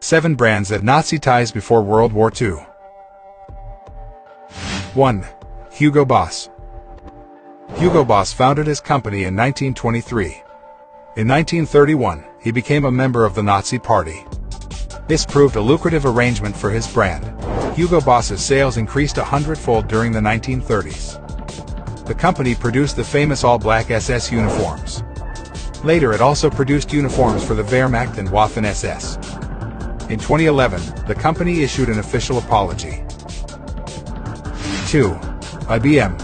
7 brands that Nazi ties before World War II. 1. Hugo Boss. Hugo Boss founded his company in 1923. In 1931, he became a member of the Nazi Party. This proved a lucrative arrangement for his brand. Hugo Boss's sales increased 100-fold during the 1930s. The company produced the famous all-black SS uniforms. Later it also produced uniforms for the Wehrmacht and Waffen-SS. In 2011, the company issued an official apology. 2. IBM.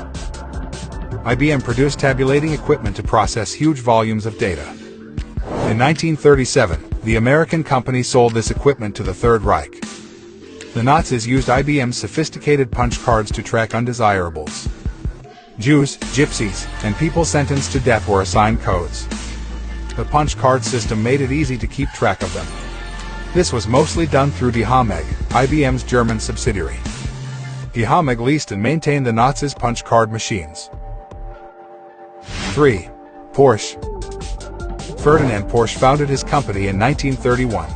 IBM produced tabulating equipment to process huge volumes of data. In 1937, the American company sold this equipment to the Third Reich. The Nazis used IBM's sophisticated punch cards to track undesirables. Jews, gypsies, and people sentenced to death were assigned codes. The punch card system made it easy to keep track of them. This was mostly done through Die Hameg, IBM's German subsidiary. Die Hameg leased and maintained the Nazis' punch card machines. 3. Porsche. Ferdinand Porsche founded his company in 1931.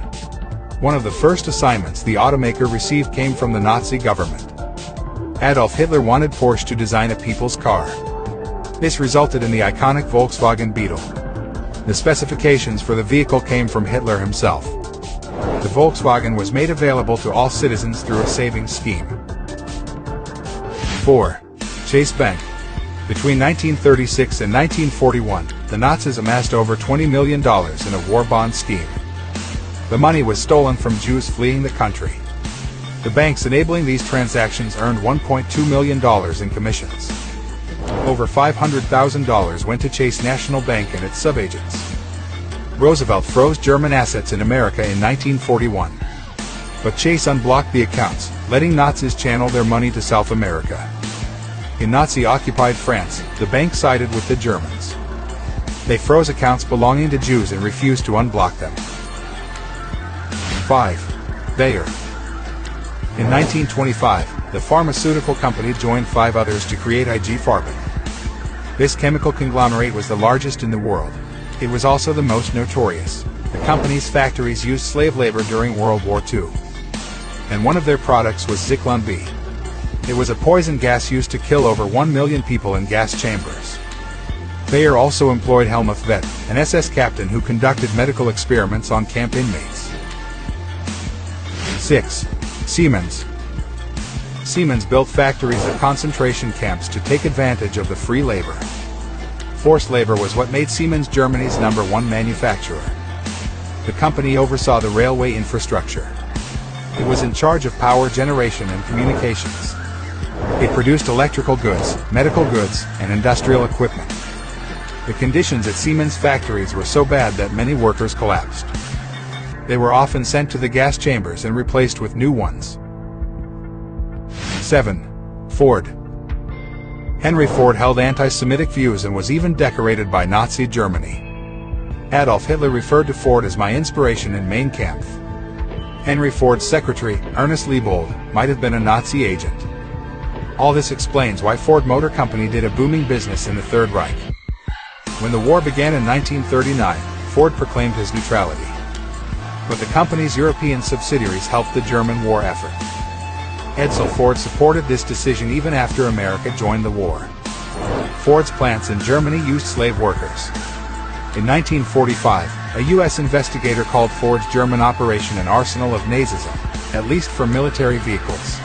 One of the first assignments the automaker received came from the Nazi government. Adolf Hitler wanted Porsche to design a people's car. This resulted in the iconic Volkswagen Beetle. The specifications for the vehicle came from Hitler himself. The Volkswagen was made available to all citizens through a savings scheme. 4. Chase Bank. Between 1936 and 1941, the Nazis amassed over $20 million in a war bond scheme. The money was stolen from Jews fleeing the country. The banks enabling these transactions earned $1.2 million in commissions. Over $500,000 went to Chase National Bank and its subagents. Roosevelt froze German assets in America in 1941. But Chase unblocked the accounts, letting Nazis channel their money to South America. In Nazi-occupied France, the bank sided with the Germans. They froze accounts belonging to Jews and refused to unblock them. 5. Bayer. In 1925, the pharmaceutical company joined 5 others to create IG Farben. This chemical conglomerate was the largest in the world. It was also the most notorious. The company's factories used slave labor during World War II. And one of their products was Zyklon B. It was a poison gas used to kill over 1 million people in gas chambers. Bayer also employed Helmuth Vett, an SS captain who conducted medical experiments on camp inmates. 6. Siemens. Siemens built factories at concentration camps to take advantage of the free labor. Forced labor was what made Siemens Germany's #1 manufacturer. The company oversaw the railway infrastructure. It was in charge of power generation and communications. It produced electrical goods, medical goods, and industrial equipment. The conditions at Siemens factories were so bad that many workers collapsed. They were often sent to the gas chambers and replaced with new ones. 7. Ford. Henry Ford held anti-Semitic views and was even decorated by Nazi Germany. Adolf Hitler referred to Ford as my inspiration in Mein Kampf. Henry Ford's secretary, Ernest Liebold, might have been a Nazi agent. All this explains why Ford Motor Company did a booming business in the Third Reich. When the war began in 1939, Ford proclaimed his neutrality. But the company's European subsidiaries helped the German war effort. Edsel Ford supported this decision even after America joined the war. Ford's plants in Germany used slave workers. In 1945, a U.S. investigator called Ford's German operation an arsenal of Nazism, at least for military vehicles.